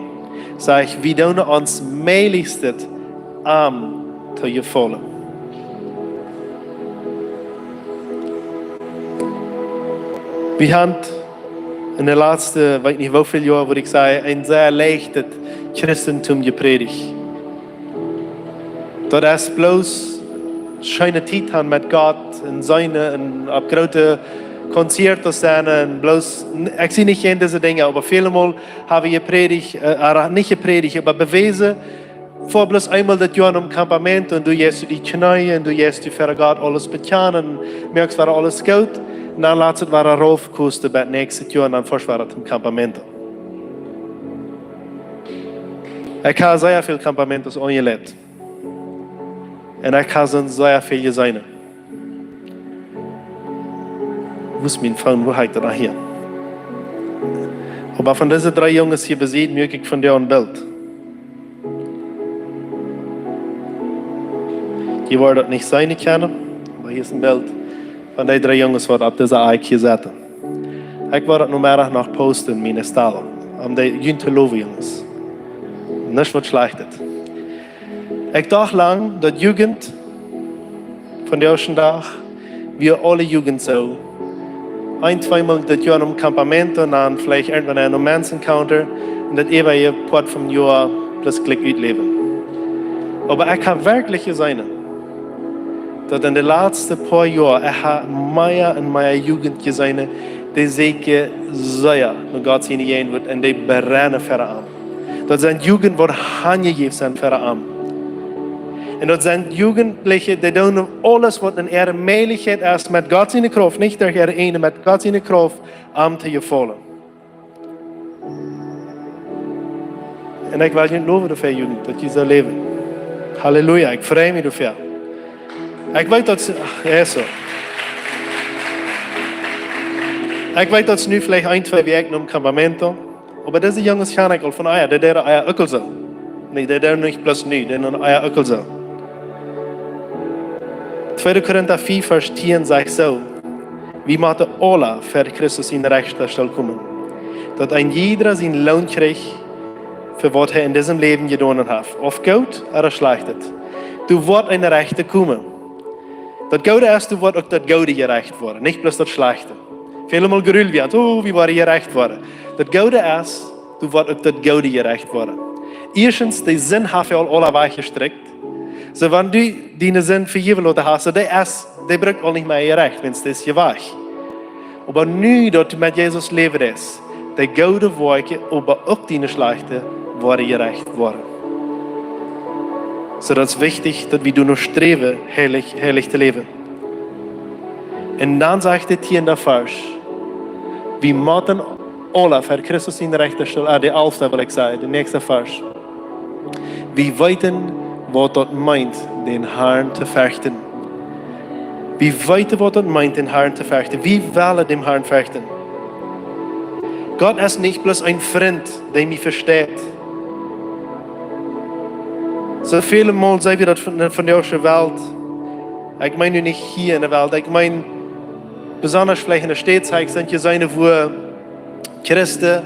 sagt, wir tun uns meeligstet arm zu gefallen. Wir haben in den letzten, weiß nicht wie viele Jahren, würde ich sagen, ein sehr leichtes Christentum gepredigt. Das ist bloß schöne Zeit haben mit Gott in seine, auf große Konzerte sein und bloß, ich sehe nicht in diese Dinge, aber vielmal habe ich gepredigt, nicht gepredigt, aber bewiesen, vor bloß einmal das Jahr im Campament und du gehst die Knie und du gehst für Gott alles bekennen und merkst, war alles gut. Und dann laatst war raufkosten bei nächstes Jahr und dann fast war im Campament. Ich habe sehr viele Campamentos angelebt. Und ich habe sehr viel gesehen. Wo ist mein Phone? Wo hat er hier? Aber von diesen 3 Jungs hier besiegt, möchte ich von dir ein Bild. Die wollen das nicht sein kennen, aber hier ist ein Bild von den 3 Jungs, die auf dieser Eik hier sitzen. Ich werde das noch mehr nach posten in meine Stelle. Um die Jünterloven-Jungs. Nicht was Schlechtes. Ich dachte lang, dass Jugend von der ersten Tag, wir alle Jugend so, 1-2 Mal das Jahr im Campament und dann vielleicht irgendwann ein Romance-Encounter und das ewige Part vom Jahr das Glück ausleben. Aber ich kann wirklich sein, dass in den letzten paar Jahren ich habe mehr und mehr Jugend gesehen, die sicher sehr mit Gott seine gehen wird und die brennen für ihn. Das sind Jugend, die hingegeben sind für ihn. Und das sind Jugendliche, die tun alles, was in ihrer Möglichkeit ist, mit Gott seine Kraft, nicht durch ihre eine, mit Gott seine Kraft, zu gefallen. Und ich will nicht loben dafür, Jugend, dass diese leben. Halleluja, ich freue mich dafür. Ich weiß, dass, so. Ich weiß, dass nu vielleicht 1-2 Wochen im Campament, aber diese Jungs kann ich al von eier, die eier ook al zo. Nee, die nicht bloß nu, die eier ook al zo. 2 Korinther 4, Vers 10 sagt so, wie moeten alle für Christus in Rechtsstellung kommen, dass ein jeder seinen Lohn kriegt, für was in diesem Leben getan hat. Auf gut oder schlechtet. Du wirst eine Rechte kommen. Das Gute ist, du wirst auch das Gute gerecht worden, nicht bloß das Schlechte. Viele Mal gerüllt werden, oh, wie war ich gerecht worden. Das Gute ist, du wirst auch das Gute gerecht worden. Erstens, die Sinn haben wir alle weggestrickt. So, wenn du deine Sinn vergeben hast, so die bringt auch nicht mehr gerecht, wenn es das hier war. Aber nu, dass du mit Jesus leben ist, die Gute Werke, aber auch deine Schlechte, werden gerecht worden. So, das ist wichtig, dass wir noch streben, herrlich zu leben. Und dann sagt es hier in der Vers, wir müssen alle für Christus in der Rechte stellen, die 11. will ich sagen, der nächste Vers. Wir wissen, was das meint, den Herrn zu fürchten. Wir wissen, was das meint, den Herrn zu fürchten. Wir wollen dem Herrn fürchten. Gott ist nicht bloß ein Freund, der mich versteht. So viele Mal sagen wir das von der Welt. Ich meine nicht hier in der Welt. Ich meine, besonders vielleicht in der Städte sind hier seine, wo Christen,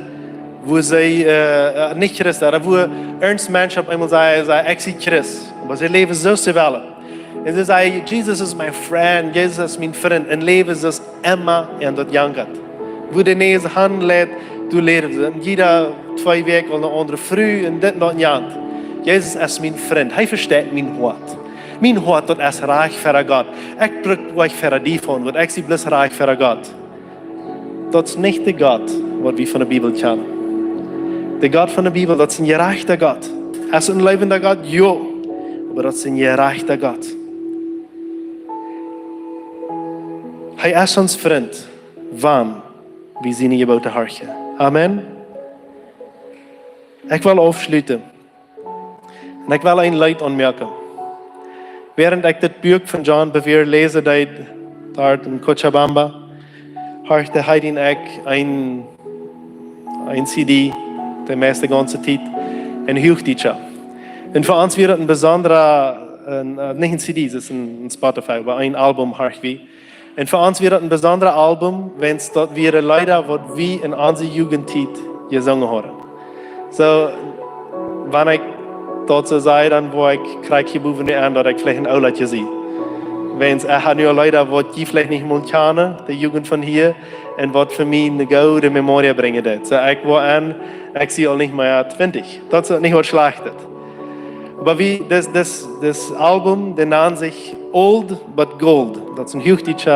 wo sie, nicht Christen, aber wo ernst Menschen auf einmal sagen, ich bin Christ. Aber sie leben so zu wollen. Und sie sagen, Jesus ist mein Freund, Jesus ist mein Freund. Und leben sie es immer in das Jankert. Wo der nächste Hand lädt, du lebst. Und jeder 2 Wochen oder eine andere früh und das noch ein Jahr. Jesus ist mein Freund. Er versteht mein Wort. Mein Wort ist reich für Gott. Ich drücke euch für die von, weil ich sie bloß reich für Gott. Das ist nicht der Gott, was wir von der Bibel kennen. Der Gott von der Bibel, das ist ein gerechter Gott. Er ist ein lebender Gott, ja. Aber das ist ein gerechter Gott. Er ist uns Freund, wann wir seine Gebote horchen. Amen. Ich will aufschließen. Und ich will ein Lied anmerken. Während ich das Buch von John Bevere lese, dort in Cochabamba, horchte Heidi und ich ein CD, der meiste ganze Zeit, ein Hochdeutsch. Und für uns wird ein besonderer, nicht ein CD, es ist ein Spotify, aber ein Album horcht wie. Und für uns wird ein besonderes Album, wenn es dort wäre leider, was wir in unserer Jugendzeit gesungen haben. So, wenn ich dort so sei, dann wo ich kriege hier buben an, dass ich vielleicht ein Outlet sehe. Wenn es nur Leute, was die vielleicht nicht mal kennen, die Jugend von hier, und was für mich eine gute Memorie bringen wird. So ich war an, ich sehe auch nicht mehr 20. Das ist nicht was Schlechtes. Aber wie das Album, der nennt sich old but gold. Dat is een Hochdeutsch,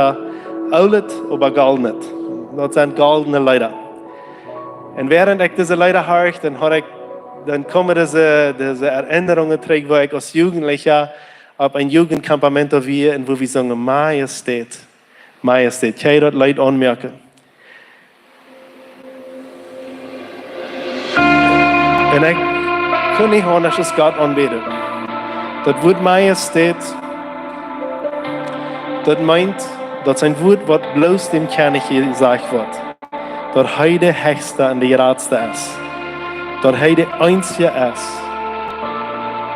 oud, aber gold niet. Dat zijn goldene Leider. En während ich diese Leider höre, dann kommen diese Erinnerungen zurück, wo ich als Jugendlicher auf ein Jugendcampament war, und wo wir sagen, Majestät, Majestät. Ich habe dort Leute anmerken. Und ich kann nicht anders als Gott anbeten. Das Wort Majestät, das meint, dat zijn Wort, wat bloß dem König gesagt wird. Dat hij de höchste en de grootste is. Dat hij de einzige is.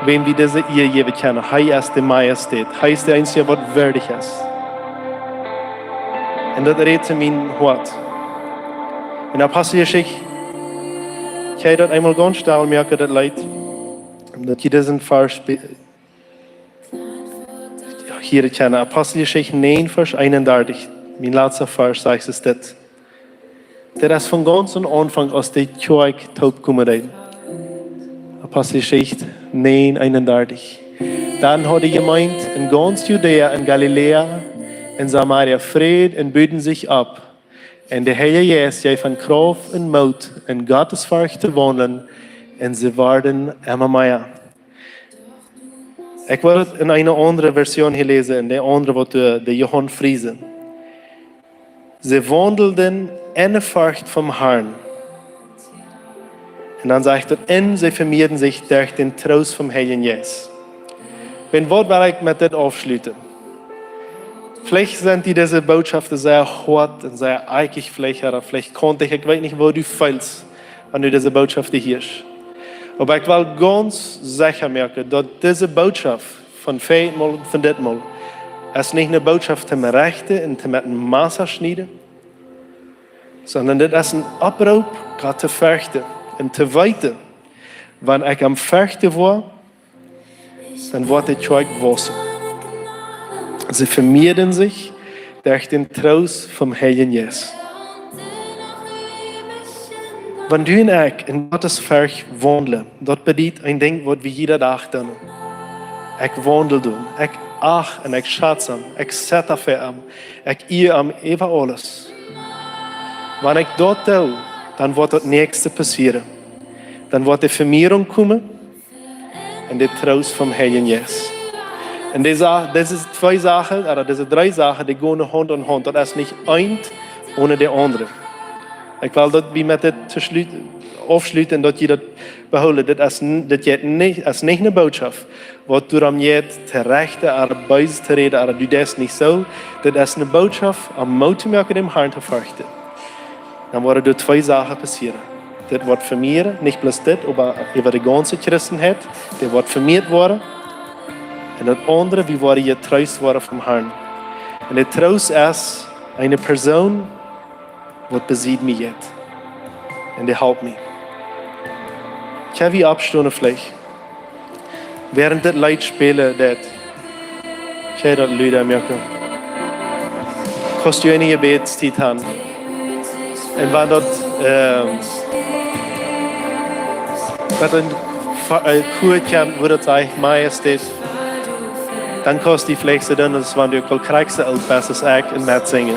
Wem wir diese Ehe geben können. Hij is de Majestät. Hij is de einzige, wat würdig ist. Und das redet in mein Hart. In Apostelgeschichte, ich habe das einmal ganz stark merken, das Leid, dass ich diesen Vers hier kennen. Apostelgeschichte 9, Vers 31. Mein letzter Vers sagt es das. Das ist von ganz Anfang aus der Kirche taubgekommen. Apostelgeschichte 9, 31. Dann hat die Gemeinde in ganz Judäa, in Galiläa, in Samaria Fried und böden sich ab. Und der Herr Jesus, jij von Kraft und Mut in Gottes Werk zu wandeln, und sie werden immer mehr. Ich wollte in eine andere Version hier lesen, in der andere wird der Johann Friese. Sie wandelten in der Furcht vom Herrn. Und dann sagt er, und sie vermehrten sich durch den Trost vom Herrn Jesus. Wenn Wort will ich mit das aufschließen. Vielleicht sind diese Botschaften sehr hart und sehr eckig, oder vielleicht konnte ich weiß nicht, wo du fällst, wenn du diese Botschaft hörst. Aber ich will ganz sicher merken, dass diese Botschaft von viermal und von ditmal, ist nicht eine Botschaft zum Rechten und zum Maße schneiden, sondern das ist ein Abruf, Gott zu fürchten und zu weiten. Wenn ich am Fürchten war, dann wird die Kirche wachsen. Sie vermehren sich durch den Trost vom Herrn Jesus. Wenn du und ich in Gottes Furcht wandeln, das bedeutet ein Ding, was wir jeden Tag tun. Ich wandel doen, ich ach und ich schätze ihm, ich setze für ihm, ich ehe ihm über alles. Wenn ich das tue, dann wird das Nächste passieren. Dann wird die Vermehrung kommen und der Trost vom Herrn Jesus. Und diese zwei Sachen, oder diese drei Sachen, die gehen Hand in Hand. Das ist nicht ein ohne der andere. Ich will das wie mit das aufschließen, dass ihr das behaltet. Das ist nicht eine Botschaft, was du am jetzt terechte oder böse zu reden, oder du das nicht so. Das ist eine Botschaft, am Mut merken, dem Herrn zu fürchten. Dann werden dort zwei Sachen passieren. Das wird vermehren, nicht bloß das, aber über die ganze Christenheit, das wird vermehrt worden. Und das andere, wie wir getröst worden vom Herrn. Und der Trost ist eine Person, die besieht mich jetzt. Und die hält mich. Ich habe wie Abstunde vielleicht. Während das Leid spielen, das ich habe das Lieder merken. Kannst du eine Gebetszeit haben. Und wenn dort ein Kur kommt, wo das sagt, Majestät, dann kannst du vielleicht so tun, als wenn du kriegst, als bestes Eck in Metz singen.